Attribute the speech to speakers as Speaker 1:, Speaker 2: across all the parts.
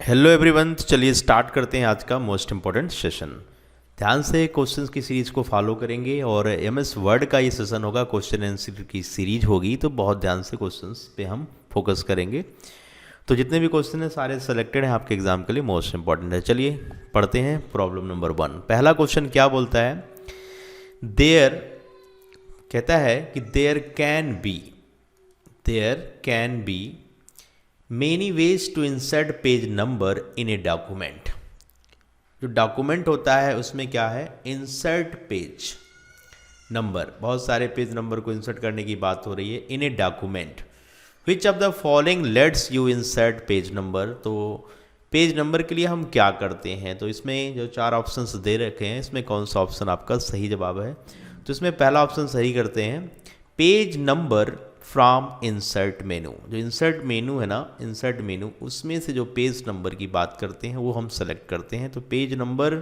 Speaker 1: Hello everyone, तो चलिए start करते हैं आज का मोस्ट इम्पॉर्टेंट सेशन। ध्यान से क्वेश्चंस की सीरीज़ को फॉलो करेंगे और एमएस वर्ड का ये सेशन होगा, क्वेश्चन आंसर की सीरीज होगी, तो बहुत ध्यान से क्वेश्चंस पे हम फोकस करेंगे। तो जितने भी क्वेश्चन हैं सारे सेलेक्टेड हैं आपके एग्जाम के लिए, मोस्ट इंपॉर्टेंट है। चलिए पढ़ते हैं प्रॉब्लम नंबर 1। पहला क्वेश्चन क्या बोलता है? देयर कहता है कि there can be many ways to insert page number in a document. जो डॉक्यूमेंट होता है उसमें क्या है? इंसर्ट पेज नंबर, बहुत सारे पेज नंबर को इंसर्ट करने की बात हो रही है in a document. Which of the following lets you insert page number. तो पेज नंबर के लिए हम क्या करते हैं? तो इसमें जो 4 ऑप्शंस दे रखे हैं, इसमें कौन सा ऑप्शन आपका सही जवाब है? तो इसमें पहला ऑप्शन सही करते हैं, पेज नंबर फ्रॉम इंसर्ट मेनू। जो इंसर्ट मेनू है ना, इंसर्ट मेनू, उसमें से जो पेज नंबर की बात करते हैं वो हम सेलेक्ट करते हैं। तो page number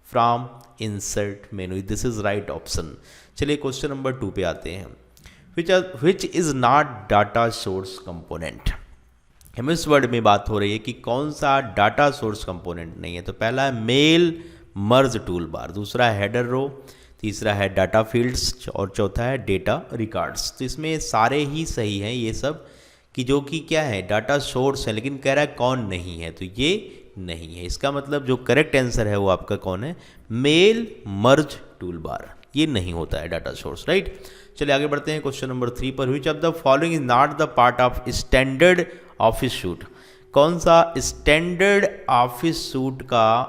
Speaker 1: from insert menu, this is right option. चलिए क्वेश्चन नंबर 2 पे आते हैं। Which is not data source component. MS word में बात हो रही है कि कौन सा डाटा सोर्स कंपोनेंट नहीं है। तो पहला है मेल मर्ज टूल बार, दूसरा है हेडर रो, तीसरा है डाटा फील्ड्स और चौथा है डेटा रिकॉर्ड्स। तो इसमें सारे ही सही हैं ये सब, कि जो कि क्या है, डाटा सोर्स है, लेकिन कह रहा है कौन नहीं है, तो ये नहीं है। इसका मतलब जो करेक्ट आंसर है वो आपका कौन है? मेल मर्ज टूल बार, ये नहीं होता है डाटा सोर्स, राइट। चलिए आगे बढ़ते हैं क्वेश्चन नंबर 3 पर। विच of the following is not the part of standard office suit. कौन सा स्टैंडर्ड ऑफिस सूट का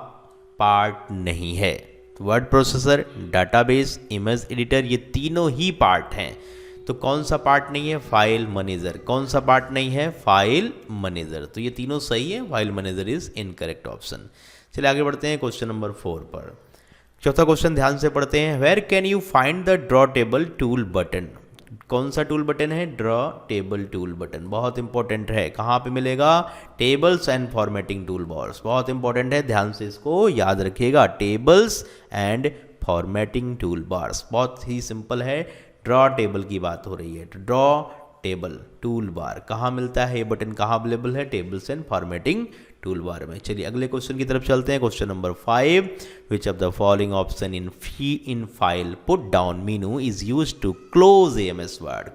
Speaker 1: पार्ट नहीं है? Word processor, database, image editor, ये तीनों ही पार्ट हैं। तो कौन सा पार्ट नहीं है? File manager. कौन सा पार्ट नहीं है? File manager. तो ये तीनों सही है, file manager is incorrect option. चलिए आगे बढ़ते हैं क्वेश्चन नंबर 4 पर। चौथा क्वेश्चन ध्यान से पढ़ते हैं। Where can you find the draw table tool button. कौन सा टूल बटन है? ड्रॉ टेबल टूल बटन, बहुत इंपॉर्टेंट है। कहाँ पे मिलेगा? Tables and formatting tool bars, बहुत इंपॉर्टेंट है, ध्यान से इसको याद रखिएगा। Tables and formatting tool bars, बहुत ही सिंपल है। ड्रॉ टेबल की बात हो रही है, ड्रॉ टेबल टूल बार कहाँ मिलता है? ये बटन कहाँ अवेलेबल है? Tables and formatting tool bar में। चलिए अगले क्वेश्चन की तरफ चलते हैं। Question number 5। Which of the following option in file pull down menu is use to close MS Word.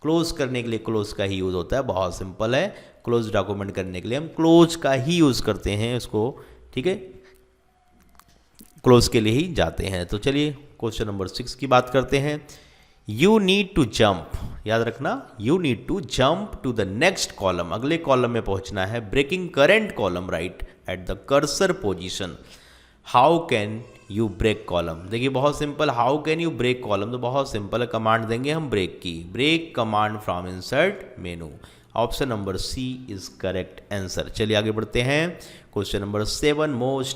Speaker 1: क्लोज करने के लिए क्लोज का ही यूज होता है, बहुत सिंपल है। क्लोज डॉक्यूमेंट करने के लिए हम क्लोज का ही यूज करते हैं उसको, ठीक है, क्लोज के लिए ही जाते हैं। तो चलिए क्वेश्चन नंबर 6 की बात करते हैं। यू नीड टू जंप, याद रखना, you need to jump to the next column, अगले कॉलम में पहुंचना है। Breaking current column right at the cursor position. How can you break column. देखिए बहुत simple, how can you break column, तो बहुत सिंपल है, कमांड देंगे हम break key, break command from insert menu. Option number C is correct answer. चलिए आगे बढ़ते हैं। क्वेश्चन नंबर 7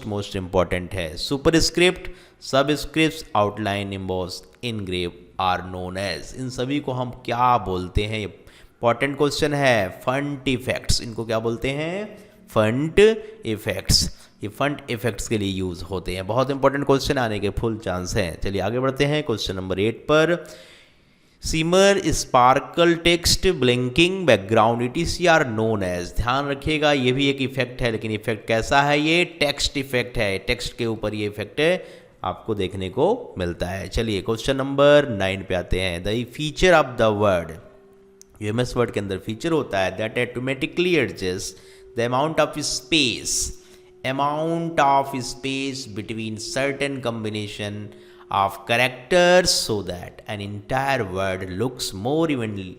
Speaker 1: मोस्ट इंपॉर्टेंट है। Superscript, subscript, outline, emboss, engrave are known as. इन सभी को हम क्या बोलते हैं? इंपॉर्टेंट क्वेश्चन है। फंट इफेक्ट्स, इनको क्या बोलते हैं? Font effects. ये फंट इफेक्ट्स के लिए यूज होते हैं। बहुत इंपॉर्टेंट क्वेश्चन आने के फुल चांस हैं। चलिए आगे बढ़ते हैं क्वेश्चन नंबर 8 पर। Shimmer, sparkle, text, blinking, background, ETC are known as. ध्यान रखिएगा ये भी एक इफेक्ट है, लेकिन इफेक्ट कैसा है? ये टेक्स्ट इफेक्ट है, टेक्स्ट के ऊपर ये इफेक्ट है आपको देखने को मिलता है। चलिए क्वेश्चन नंबर 9 पे आते हैं। The feature of the word, MS word के अंदर फीचर होता है that automatically adjust the amount of space between certain combination of characters so that an entire word looks more evenly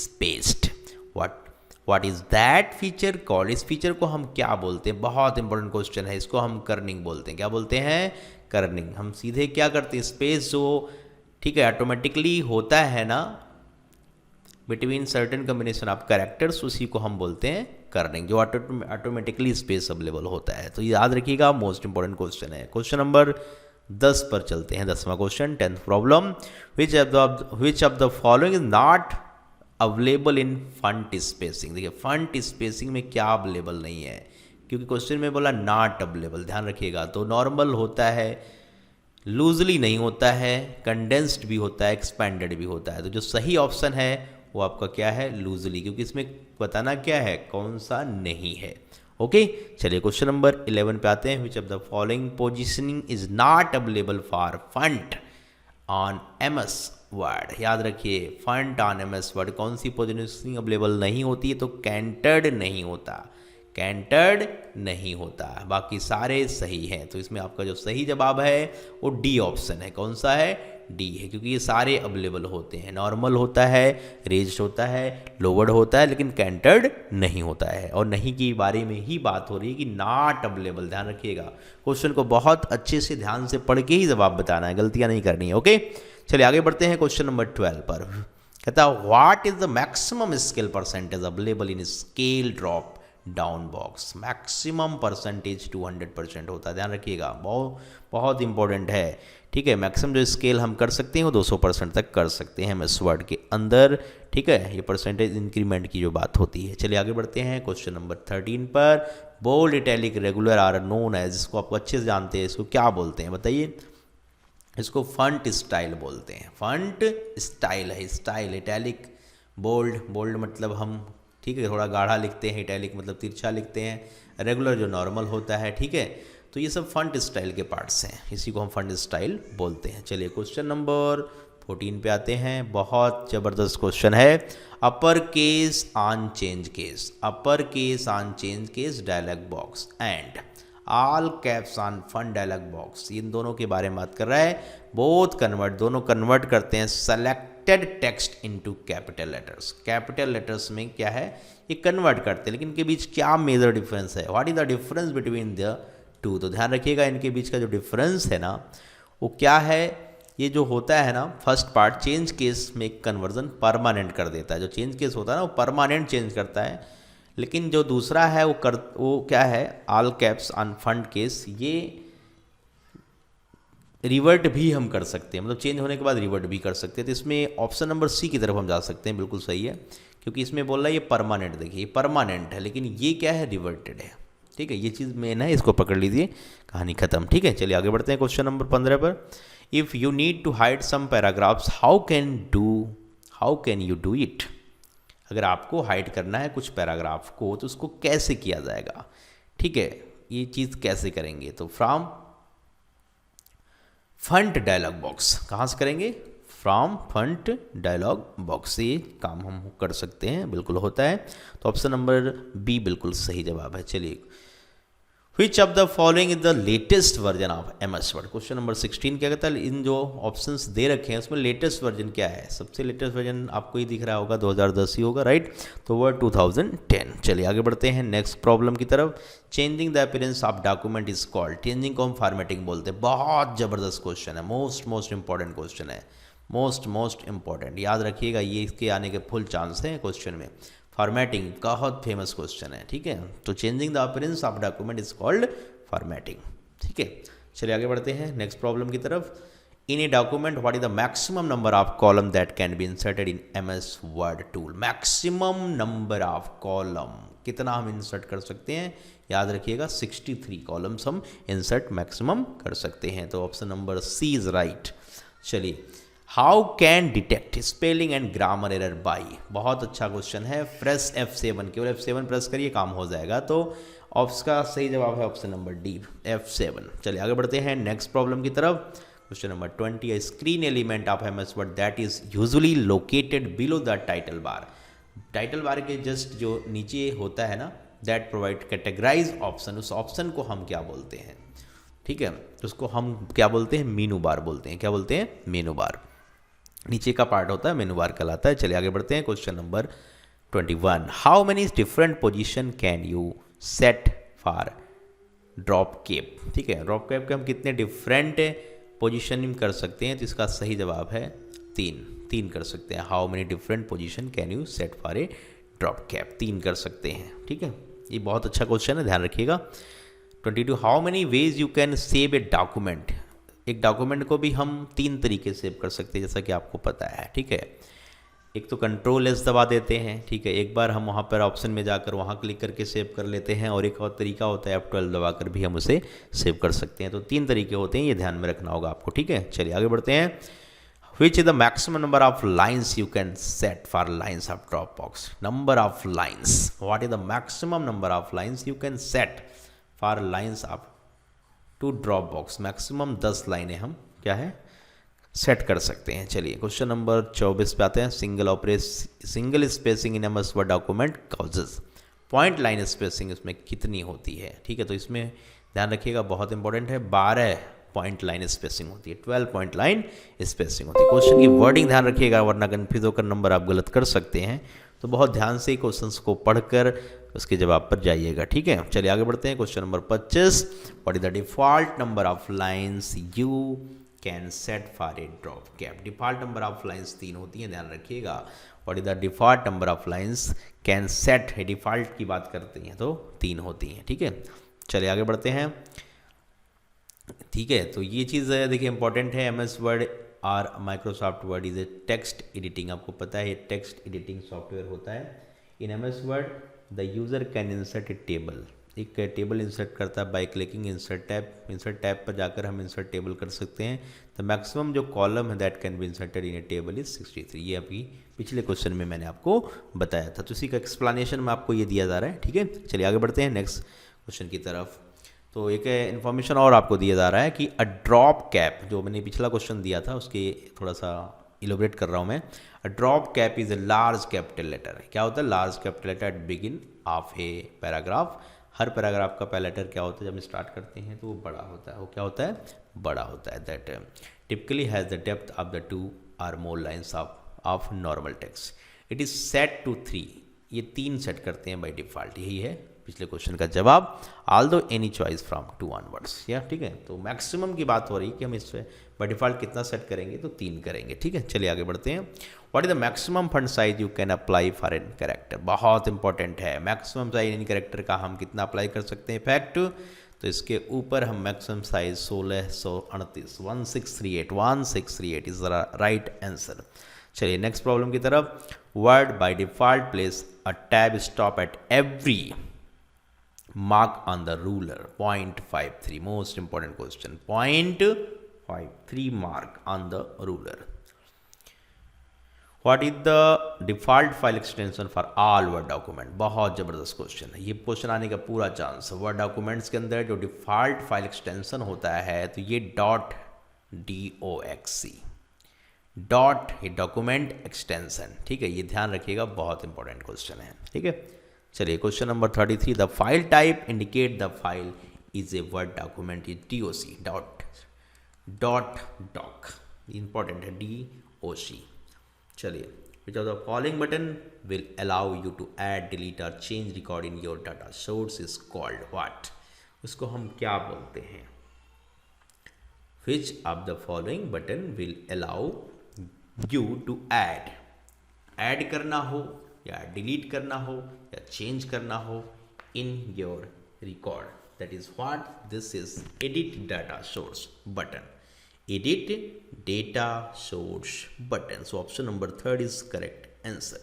Speaker 1: spaced. What is that feature called? इस feature को हम क्या बोलते हैं? बहुत इंपॉर्टेंट क्वेश्चन है। इसको हम कर्निंग बोलते हैं। क्या बोलते हैं? कर्निंग। हम सीधे क्या करते हैं? स्पेस जो, ठीक है, ऑटोमेटिकली होता है ना between certain combination of characters, उसी को हम बोलते हैं कर्निंग, जो ऑटोमेटिकली स्पेस अवेलेबल होता है। तो याद रखिएगा, मोस्ट इंपॉर्टेंट क्वेश्चन है। क्वेश्चन नंबर 10 पर चलते हैं। 10वां question, 10th problem. Which of the following is not available in font spacing. देखिए फंट स्पेसिंग में क्या अवेलेबल नहीं है, क्योंकि क्वेश्चन में बोला नॉट अवेलेबल, ध्यान रखिएगा। तो नॉर्मल होता है, लूजली नहीं होता है, कंडेंस्ड भी होता है, एक्सपेंडेड भी होता है। तो जो सही ऑप्शन है वो आपका क्या है, लूजली, क्योंकि इसमें बताना क्या है, कौन सा नहीं है। ओके, चलिए क्वेश्चन नंबर 11 पे आते हैं। Which of the following positioning is not available for font on MS Word. याद रखिए, फंट ऑन एमएस वर्ड कौन सी पोजिशनिंग अवेलेबल नहीं होती है, तो कैंटर्ड नहीं होता, कैंटर्ड नहीं होता, बाकी सारे सही हैं। तो इसमें आपका जो सही जवाब है वो डी ऑप्शन है। कौन सा है, डी है, क्योंकि ये सारे अवेलेबल होते हैं। नॉर्मल होता है, रेज्ड होता है, लोवर्ड होता है, लेकिन कैंटर्ड नहीं होता है। और नहीं की बारे में ही बात हो रही है कि नॉट अवेलेबल। ध्यान रखिएगा, क्वेश्चन को बहुत अच्छे से ध्यान से पढ़ के ही जवाब बताना है, गलतियां नहीं करनी है। ओके, चलिए आगे बढ़ते हैं क्वेश्चन नंबर 12 पर। कहता है what is the maximum scale percentage available in scale drop down box. Maximum percentage 200% होता है, ध्यान रखिएगा, बहुत इंपॉर्टेंट है। ठीक है, मैक्सिमम जो स्केल हम कर सकते हैं वो 200% तक कर सकते हैं एमएस वर्ड के अंदर। ठीक है, ये परसेंटेज इंक्रीमेंट की जो बात होती है। चलिए आगे बढ़ते हैं क्वेश्चन नंबर 13 पर। Bold italic regular are known as, इसको आपको अच्छे से जानते हैं, इसको क्या बोलते हैं बताइए। इसको फंट स्टाइल बोलते हैं, फंट स्टाइल है, स्टाइल इटैलिक, बोल्ड, बोल्ड मतलब हम, ठीक है, थोड़ा गाढ़ा लिखते हैं, इटैलिक मतलब तिरछा लिखते हैं, रेगुलर जो नॉर्मल होता है। ठीक है, तो ये सब फंट स्टाइल के पार्ट्स हैं, इसी को हम फंट स्टाइल बोलते हैं। चलिए क्वेश्चन नंबर 14 पे आते हैं। बहुत ज़बरदस्त क्वेश्चन है। Upper case on change case, upper case on change case dialog box and all caps on font dialog box, इन दोनों के बारे में बात कर रहा है। बोथ कन्वर्ट, दोनों कन्वर्ट करते हैं selected text into capital letters. Capital letters में क्या है, ये कन्वर्ट करते हैं, लेकिन इनके बीच क्या मेजर डिफरेंस है, what is the difference between the two. तो ध्यान रखिएगा, इनके बीच का जो डिफरेंस है ना वो क्या है। ये जो होता है ना, फर्स्ट पार्ट चेंज केस में कन्वर्जन परमानेंट कर देता है। जो चेंज केस होता है ना वो परमानेंट चेंज करता है, लेकिन जो दूसरा है वो क्या है, all caps on font case, ये रिवर्ट भी हम कर सकते हैं, मतलब चेंज होने के बाद रिवर्ट भी कर सकते हैं। तो इसमें ऑप्शन नंबर सी की तरफ हम जा सकते हैं, बिल्कुल सही है, क्योंकि इसमें बोल रहा है ये परमानेंट। देखिए ये परमानेंट है, लेकिन ये क्या है, रिवर्टेड है। ठीक है, ये चीज़ मेन है, इसको पकड़ लीजिए, कहानी खत्म। ठीक है, चलिए आगे बढ़ते हैं क्वेश्चन नंबर 15 पर। If you need to hide some paragraphs how can you do it. अगर आपको हाइड करना है कुछ पैराग्राफ को तो उसको कैसे किया जाएगा। ठीक है, ये चीज़ कैसे करेंगे, तो फ्रॉम फंट डायलॉग बॉक्स, कहाँ से करेंगे, फ्रॉम फंट डायलॉग बॉक्स से ये काम हम कर सकते हैं, बिल्कुल होता है। तो ऑप्शन नंबर बी बिल्कुल सही जवाब है। चलिए, which of the following is the latest version of MS word. Question number 16 क्या कहता है, इन जो ऑप्शंस दे रखे हैं उसमें लेटेस्ट वर्जन क्या है। सबसे लेटेस्ट वर्जन आपको ही दिख रहा होगा, 2010 ही होगा, राइट, तो वो 2010। चलिए आगे बढ़ते हैं नेक्स्ट प्रॉब्लम की तरफ। Changing the appearance of document is called, changing को हम फॉर्मेटिंग बोलते हैं। बहुत ज़बरदस्त क्वेश्चन है, मोस्ट इंपॉर्टेंट क्वेश्चन है, मोस्ट इंपॉर्टेंट, याद रखिएगा, ये इसके आने के फुल चांस हैं क्वेश्चन में। फॉर्मेटिंग बहुत फेमस क्वेश्चन है। ठीक है, तो changing the appearance of document is called formatting. ठीक है, चलिए आगे बढ़ते हैं नेक्स्ट प्रॉब्लम की तरफ। In a document what is the maximum number of column that can be inserted in MS Word tool. Maximum number of column कितना हम इंसर्ट कर सकते हैं, याद रखिएगा 63 कॉलम्स हम इंसर्ट मैक्सिमम कर सकते हैं। तो option number C is right. चलिए, how can detect spelling and grammar error by, बहुत अच्छा क्वेश्चन है। प्रेस F7, केवल F7 प्रेस करिए काम हो जाएगा। तो उसका सही जवाब है ऑप्शन नंबर डी, F7। चलिए आगे बढ़ते हैं नेक्स्ट प्रॉब्लम की तरफ। Question number 20, screen element of MS word that is usually located below the title bar. Title bar के जस्ट जो नीचे होता है ना, दैट प्रोवाइड कैटेगराइज ऑप्शन, उस ऑप्शन को हम क्या बोलते हैं। ठीक है, उसको हम क्या बोलते हैं, मेनू बार बोलते हैं। क्या बोलते हैं, मेनू बार, नीचे का पार्ट होता है, मेनू बार कहलाता है। चलिए आगे बढ़ते हैं question number 21। How many different position can you set for drop cap. ठीक है, ड्रॉप कैप के हम कितने डिफरेंट पोजीशन कर सकते हैं, तो इसका सही जवाब है 3 कर सकते हैं। How many different position can you set for a drop cap, 3 कर सकते हैं। ठीक है, ये बहुत अच्छा क्वेश्चन है, ध्यान रखिएगा। 22, how many ways you can save a document. एक डॉक्यूमेंट को भी हम 3 तरीके से सेव कर सकते हैं, जैसा कि आपको पता है। ठीक है, एक तो कंट्रोल-S दबा देते हैं। ठीक है, एक बार हम वहाँ पर ऑप्शन में जाकर वहाँ क्लिक करके सेव कर लेते हैं, और एक और तरीका होता है F12 दबाकर भी हम उसे सेव कर सकते हैं। तो 3 तरीके होते हैं, ये ध्यान में रखना होगा आपको। ठीक है, चलिए आगे बढ़ते हैं। Which is the maximum number of lines you can set for lines of Dropbox? Number of lines. What is the maximum number of lines you can set for lines of to Dropbox? Maximum 10 लाइनें हम क्या है set कर सकते हैं। चलिए question number 24 पे आते हैं। सिंगल स्पेसिंग इन MS word document causes point line spacing इसमें कितनी होती है? ठीक है, तो इसमें ध्यान रखिएगा, बहुत इंपॉर्टेंट है, 12 पॉइंट लाइन स्पेसिंग होती है, 12 पॉइंट लाइन स्पेसिंग होती है। क्वेश्चन की वर्डिंग ध्यान रखिएगा, वरना कन्फ्यूज होकर नंबर आप गलत कर सकते हैं। तो बहुत ध्यान से क्वेश्चंस को पढ़कर उसके जवाब पर जाइएगा। ठीक है, चलिए आगे बढ़ते हैं। Question number 25, what is the default number of lines you can set for a drop cap? Default number of lines 3 होती हैं, ध्यान रखिएगा। What is the default number of lines can set, default की बात करते हैं तो 3 होती हैं। ठीक है, चलिए आगे बढ़ते हैं। ठीक है, तो ये चीज़ देखिए इंपॉर्टेंट है। एमएस वर्ड और Microsoft word is a text editing, आपको पता है ये टेक्स्ट एडिटिंग सॉफ्टवेयर होता है। इन MS word the user can insert A table, एक टेबल इंसर्ट करता है बाय क्लिकिंग इंसर्ट टैब पर जाकर हम इंसर्ट टेबल कर सकते हैं। द मैक्सिमम जो कॉलम है that can be inserted in A table is 63। ये अभी पिछले क्वेश्चन में मैंने आपको बताया था, तो उसी का एक्सप्लेनेशन में आपको ये दिया जा रहा है। ठीक है, चलिए आगे बढ़ते हैं नेक्स्ट क्वेश्चन की तरफ। तो एक इन्फॉर्मेशन और आपको दिया जा रहा है कि अ ड्रॉप कैप, जो मैंने पिछला क्वेश्चन दिया था उसके थोड़ा सा इलोबरेट कर रहा हूँ मैं। A drop cap is a large capital letter. क्या होता है? Large capital letter at begin of a paragraph. हर पैराग्राफ का पहला लेटर क्या होता है? जब हम स्टार्ट करते हैं तो वो बड़ा होता है। वो क्या होता है? बड़ा होता है। That typically has the depth of the 2 और more lines of normal text. It is set to 3। ये 3 सेट करते हैं बाई डिफ़ॉल्ट। यही है पिछले क्वेश्चन का जवाब। Although any choice from 2 onwards. या ठीक है, तो मैक्सिमम की बात हो रही है कि हम इस पर बाई डिफ़ॉल्ट कितना सेट करेंगे, तो 3 करेंगे। ठीक है, चलिए आगे बढ़ते हैं। What is the maximum font size you can apply for an character? बहुत इंपॉर्टेंट है, मैक्सिमम साइज इन कैरेक्टर का हम कितना अप्लाई कर सकते हैं इफेक्ट। तो इसके ऊपर हम maximum size 1638 1638 is the right answer. चलिए नेक्स्ट प्रॉब्लम की तरफ। Word by default place a tab stop at every mark on the ruler. 0.53 most important question. 0.53 mark on the ruler. What is the default file extension for all word document? बहुत जबरदस्त question है, ये question आने का पूरा chance है। Word documents के अंदर जो डिफॉल्ट फाइल एक्सटेंशन होता है तो ये .doxc डॉट ये डॉक्यूमेंट एक्सटेंशन। ठीक है, ये ध्यान रखिएगा, बहुत इंपॉर्टेंट क्वेश्चन है। ठीक है, चलिए question number 33। The file type indicate the file is a word document is DOC doc important है DOC। चलिए, which of the following button will allow you to add delete और change record in your data source is called what? उसको हम क्या बोलते हैं? Which of the following button will allow you to add करना हो या डिलीट करना हो या चेंज करना हो in your record, that is what this is edit data source button. Edit data source button. So option number 3 is correct answer.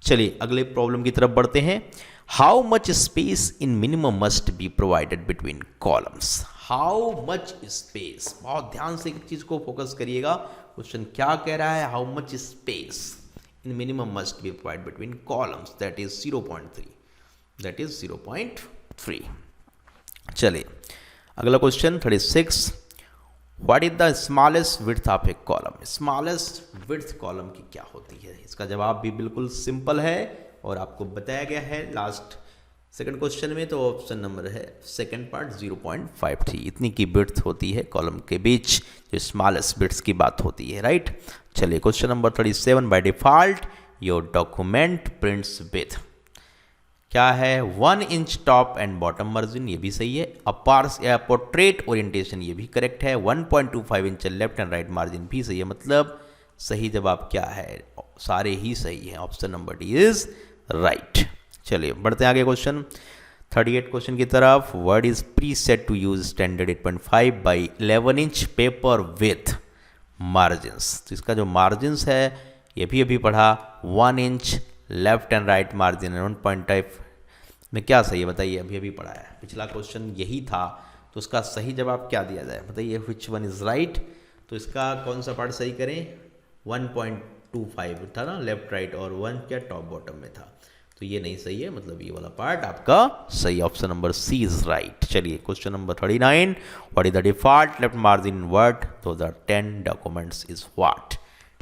Speaker 1: चलिए अगले प्रॉब्लम की तरफ बढ़ते हैं। How much space in minimum must be provided between columns? How much space, बहुत ध्यान से एक चीज को फोकस करिएगा। क्वेश्चन क्या कह रहा है? How much space in minimum must be provided between columns, that is 0.3। चलिए अगला question 36। What is the smallest width of A column? Smallest width column की क्या होती है? इसका जवाब भी बिल्कुल सिंपल है और आपको बताया गया है लास्ट सेकंड क्वेश्चन में। तो ऑप्शन नंबर है सेकंड पार्ट 0.53। इतनी की विड्थ होती है कॉलम के बीच, जो स्मॉलेस्ट विड्थ की बात होती है। राइट, चलिए question number 37। By default your document prints with क्या है? 1 inch top and bottom margin, ये भी सही है। अपार्स या पोर्ट्रेट ओरिएंटेशन, ये भी करेक्ट है। 1.25 inch left and right margin भी सही है। मतलब सही जवाब क्या है? सारे ही सही है। Option number D is right. चलिए बढ़ते हैं आगे क्वेश्चन 38 क्वेश्चन की तरफ। Word is preset to use standard 8.5 by 11 inch paper with margins. तो इसका जो मार्जिन्स है ये भी अभी पढ़ा। 1 inch left and right margin 1.5 में क्या सही है बताइए? अभी पढ़ा है, पिछला क्वेश्चन यही था। तो उसका सही जवाब क्या दिया जाए बताइए? Which one is right? तो इसका कौन सा पार्ट सही करें? 1.25 था ना लेफ्ट राइट, और 1 क्या टॉप बॉटम में था, तो ये नहीं सही है, मतलब ये वाला पार्ट आपका सही, option number C is right. चलिए question number 39, what is the default left margin in Word 2010 documents is what?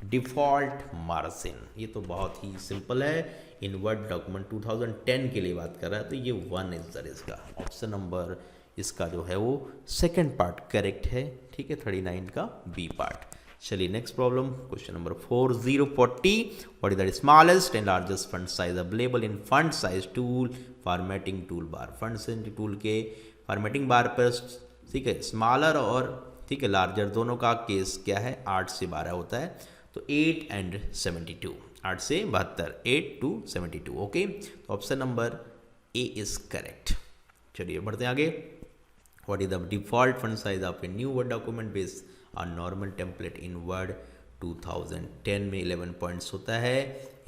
Speaker 1: Default margin, ये तो बहुत ही सिंपल है, इन वर्ड डॉक्यूमेंट 2010 के लिए बात कर रहा है, तो ये 1 इज द इसका ऑप्शन नंबर, इसका जो है वो सेकंड पार्ट करेक्ट है, ठीक है, 39 का बी पार्ट। चलिए next problem, question number 4040, what is the smallest and largest fund size available in fund size tool formatting tool bar? Fund size tool के फॉर्मेटिंग बार पर, ठीक है, स्मॉलर और ठीक है लार्जर दोनों का केस क्या है, 8 से 12 होता है, तो 8 एंड 72, 8 से 72, 8 to 72, ओके, तो option number A is correct. चलिए बढ़ते हैं आगे, what is the default fund size of a new word document based on normal template in Word 2010 में 11 पॉइंट्स होता है,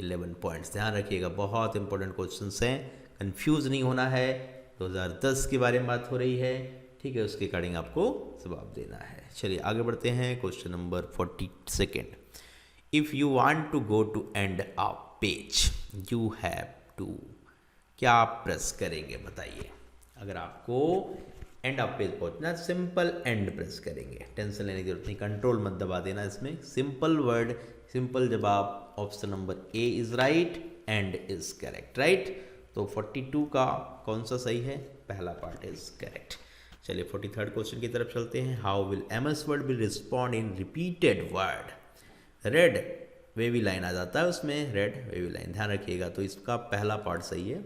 Speaker 1: 11 पॉइंट्स ध्यान रखिएगा, बहुत इंपॉर्टेंट क्वेश्चंस हैं, कंफ्यूज नहीं होना है, 2010 के बारे में बात हो रही है, ठीक है, उसके अकॉर्डिंग आपको जवाब देना है। चलिए आगे बढ़ते हैं, question number 42, if you want to go to end a page you have to, क्या आप प्रेस करेंगे बताइए? अगर आपको एंड ऑफ पेज पहुंचना, सिंपल एंड प्रेस करेंगे, टेंशन लेने की जरूरत नहीं, कंट्रोल मत दबा देना, इसमें सिंपल वर्ड सिंपल जवाब, option number A is right, end is correct, right, तो 42 का कौन सा सही है, पहला पार्ट इज करेक्ट। चलिए 43rd क्वेश्चन की तरफ चलते हैं, how will MS Word will respond in repeated word? Red wavy line आ जाता है उसमें, रेड वेवी लाइन ध्यान रखिएगा, तो इसका पहला पार्ट सही है,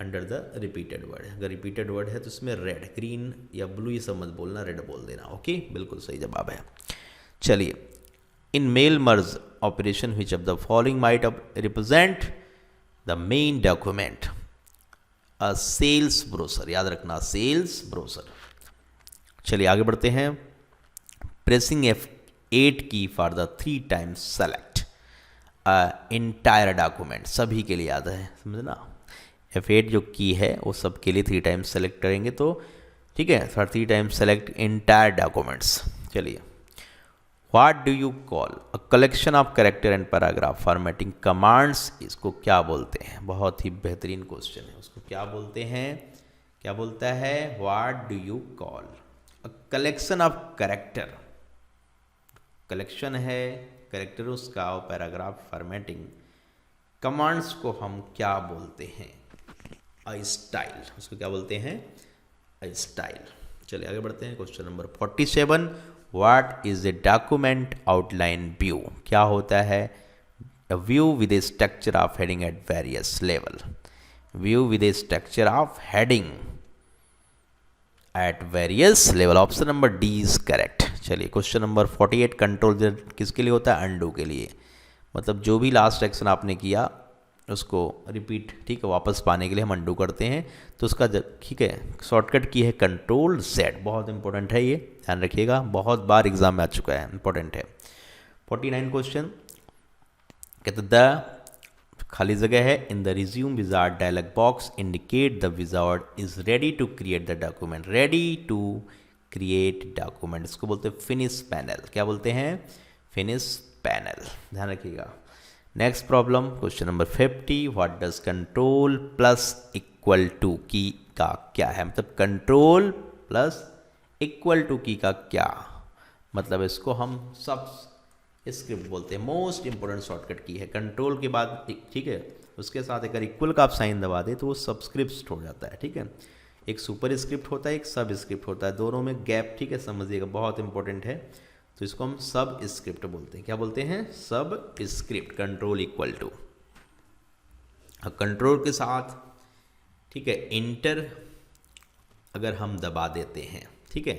Speaker 1: अंडर द रिपीटेड वर्ड, अगर रिपीटेड वर्ड है तो इसमें रेड, ग्रीन या ब्लू ये सब मत बोलना, रेड बोल देना, ओके, बिल्कुल सही जवाब है। चलिए, in mail merge operation which of the following might represent the main document? A sales brochure, याद रखना सेल्स ब्रोशर। चलिए आगे बढ़ते हैं, प्रेसिंग F8 की for the 3 times select entire document, सभी के लिए याद है, समझना, F8 जो की है वो सब के लिए 3 times सेलेक्ट करेंगे, तो ठीक है, 3 times सेलेक्ट इंटायर डॉक्यूमेंट्स। चलिए, what do you call a collection of character and paragraph formatting commands, इसको क्या बोलते हैं? बहुत ही बेहतरीन क्वेश्चन है, उसको क्या बोलते हैं, क्या बोलता है, what do you call a collection of character, collection है कैरेक्टर्स का, और पैराग्राफ फॉर्मेटिंग कमांड्स को हम क्या बोलते हैं? अ स्टाइल, उसको क्या बोलते हैं? A style. चलिए आगे बढ़ते हैं, question number 47, what is a document outline view? क्या होता है? A view with A structure of heading at various level, view with A structure of heading at various level, option number D is correct. चलिए question number 48, control किसके लिए होता है? Undo के लिए, मतलब जो भी लास्ट एक्शन आपने किया उसको रिपीट, ठीक है, वापस पाने के लिए हम अंडू करते हैं, तो उसका ठीक है शॉर्टकट की है कंट्रोल Z, बहुत इंपॉर्टेंट है ये, ध्यान रखिएगा, बहुत बार एग्जाम में आ चुका है, इंपॉर्टेंट है। 49 क्वेश्चन कहते द खाली जगह है, in the resume wizard dialog box indicate the wizard is ready to create the document, ready to create document, इसको बोलते हैं फिनिश पैनल, क्या बोलते हैं? फिनिश पैनल, ध्यान रखिएगा। Next problem, question number 50, what does control plus equal to key का क्या है? मतलब control plus equal to key का क्या मतलब? इसको हम सब स्क्रिप्ट बोलते हैं, मोस्ट इंपॉर्टेंट शॉर्टकट की है, कंट्रोल के बाद ठीक है उसके साथ अगर इक्वल का आप साइन दबा दे तो वो सबस्क्रिप्ट हो जाता है, ठीक है, एक सुपर स्क्रिप्ट होता है, एक सब स्क्रिप्ट होता है, दोनों में गैप, ठीक है, समझिएगा, बहुत इंपॉर्टेंट है, तो इसको हम सब स्क्रिप्ट बोलते हैं, क्या बोलते हैं? सब script, control equal to, control के साथ ठीक है इंटर अगर हम दबा देते हैं, ठीक है,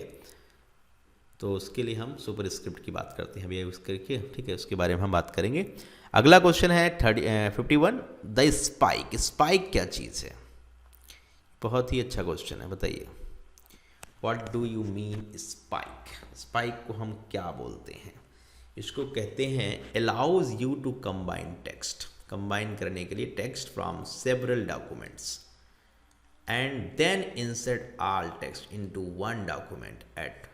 Speaker 1: तो उसके लिए हम सुपर स्क्रिप्ट की बात करते हैं, अभी यूज़ करके, ठीक है, उसके बारे में हम बात करेंगे। अगला क्वेश्चन है 51, द स्पाइक, स्पाइक क्या चीज़ है? बहुत ही अच्छा क्वेश्चन है, बताइए, what do you mean spike? Spike को हम क्या बोलते हैं? इसको कहते हैं allows you to combine text, combine करने के लिए text from several documents and then insert all text into one document at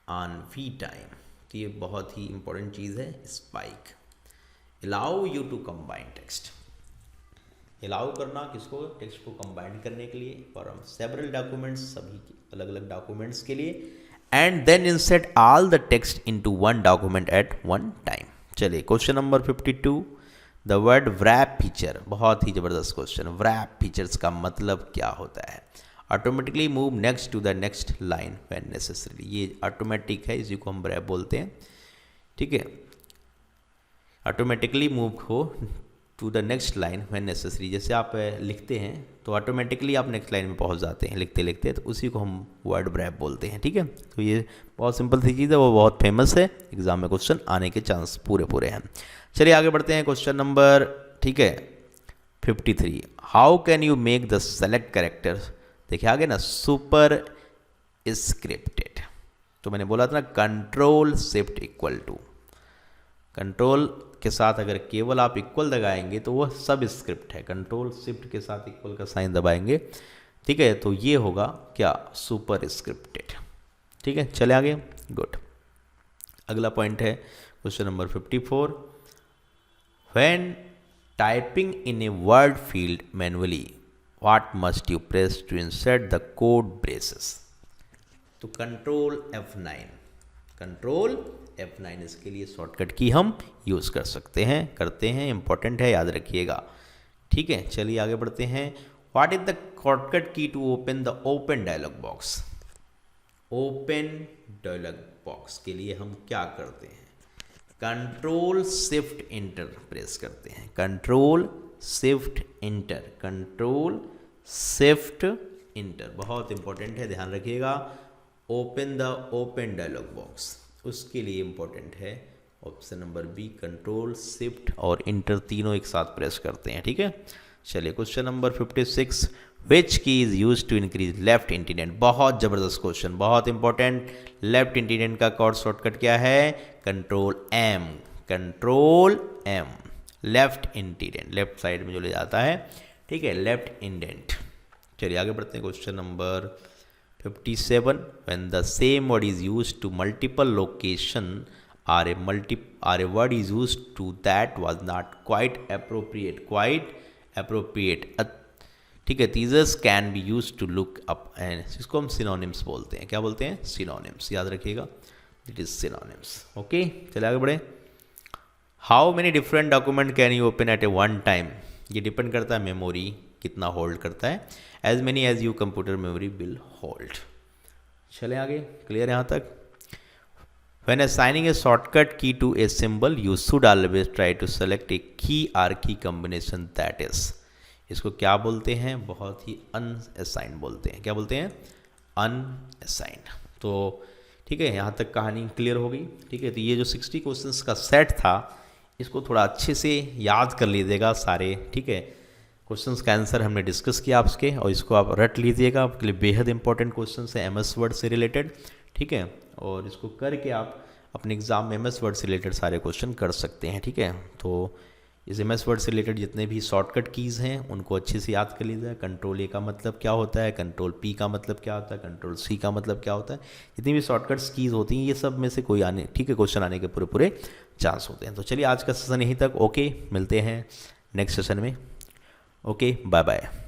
Speaker 1: on we time, तो ये बहुत ही इंपॉर्टेंट चीज़ है spike. Allow you to combine text, allow करना किसको, टेक्स्ट को कंबाइन करने के लिए फॉर सेवरल डॉक्यूमेंट्स, सभी अलग अलग डॉक्यूमेंट्स के लिए, and then insert all the text into one document at one time. चलिए question number 52, the word wrap feature, बहुत ही ज़बरदस्त क्वेश्चन। wrap फीचर्स का मतलब क्या होता है? Automatically move next to the next line when necessary, ये ऑटोमेटिक है, इसी को हम wrap बोलते हैं, ठीक है। ऑटोमेटिकली मूव हो to the next line when necessary, जैसे आप लिखते हैं तो ऑटोमेटिकली आप नेक्स्ट लाइन में पहुंच जाते हैं लिखते लिखते, तो उसी को हम वर्ड wrap बोलते हैं, ठीक है। तो ये बहुत सिंपल सी चीज़ है, वो बहुत फेमस है, एग्जाम में क्वेश्चन आने के चांस पूरे हैं। चलिए आगे बढ़ते हैं, क्वेश्चन नंबर, ठीक है, 53, how can you make the select characters, देखिए आगे ना सुपर स्क्रिप्टेड, तो मैंने बोला था ना control shift equal to, control के साथ अगर केवल आप इक्वल दबाएंगे तो वो सब स्क्रिप्ट है, कंट्रोल शिफ्ट के साथ इक्वल का साइन दबाएंगे, ठीक है, तो ये होगा क्या, सुपर स्क्रिप्टेड, ठीक है। चले आगे, गुड। अगला पॉइंट है question number 54, when typing in a word field manually what must you press to insert the code braces, तो कंट्रोल F9 इसके लिए शॉर्टकट की हम यूज़ कर सकते हैं, करते हैं, इंपॉर्टेंट है, याद रखिएगा, ठीक है। चलिए आगे बढ़ते हैं, what is the shortcut key to open the open dialog box, open dialog box के लिए हम क्या करते हैं, कंट्रोल शिफ्ट इंटर प्रेस करते हैं, कंट्रोल शिफ्ट इंटर, बहुत इंपॉर्टेंट है, ध्यान रखिएगा। Open the open dialog box, उसके लिए इंपॉर्टेंट है option number B, control shift और इंटर तीनों एक साथ प्रेस करते हैं, ठीक है। चलिए question number 56, which key is use to increase left indent, बहुत ज़बरदस्त क्वेश्चन, बहुत इंपॉर्टेंट। लेफ्ट इंटीडेंट का कॉर्ड शॉर्टकट क्या है, control M, left indent, left side में जो ले जाता है, ठीक है, लेफ्ट इंडेंट। चलिए आगे बढ़ते हैं, question number 57, when the same word is used to multiple location or a word is used to that was not quite appropriate, ठीक है, these can be used to look up, and इसको हम synonyms बोलते हैं, क्या बोलते हैं, synonyms, याद रखिएगा, it is synonyms, ओके। चलिए आगे बढ़े, how many different document can you open at a one time, ये डिपेंड करता है मेमोरी कितना होल्ड करता है, as many as you computer memory will hold. चले आगे, क्लियर यहाँ तक। When assigning a shortcut key to a symbol you should always try to select a key or की कॉम्बिनेशन दैट इज, इसको क्या बोलते हैं, बहुत ही अनअसाइंड बोलते हैं, क्या बोलते हैं, अनअसाइंड। तो ठीक है, यहाँ तक कहानी क्लियर हो गई, ठीक है। तो ये जो 60 क्वेश्चंस का सेट था, इसको थोड़ा अच्छे से याद कर लीजिएगा सारे, ठीक है। क्वेश्चंस का आंसर हमने डिस्कस किया आपके, और इसको आप रट लीजिएगा, आपके लिए बेहद इंपॉर्टेंट क्वेश्चंस है MS वर्ड से रिलेटेड, ठीक है। और इसको करके आप अपने एग्जाम में MS वर्ड से रिलेटेड सारे क्वेश्चन कर सकते हैं, ठीक है। तो इस MS वर्ड से रिलेटेड जितने भी शॉर्टकट कीज़ हैं उनको अच्छे से याद कर लीजिए। कंट्रोल A का मतलब क्या होता है, कंट्रोल P का मतलब क्या होता है, कंट्रोल C का मतलब क्या होता है, जितनी भी शॉर्टकट कीज़ होती हैं ये सब में से कोई आने, ठीक है, क्वेश्चन आने के पूरे चांस होते हैं। तो चलिए आज का सेशन यहीं तक, ओके, मिलते हैं नेक्स्ट सेशन में, ओके, बाय बाय।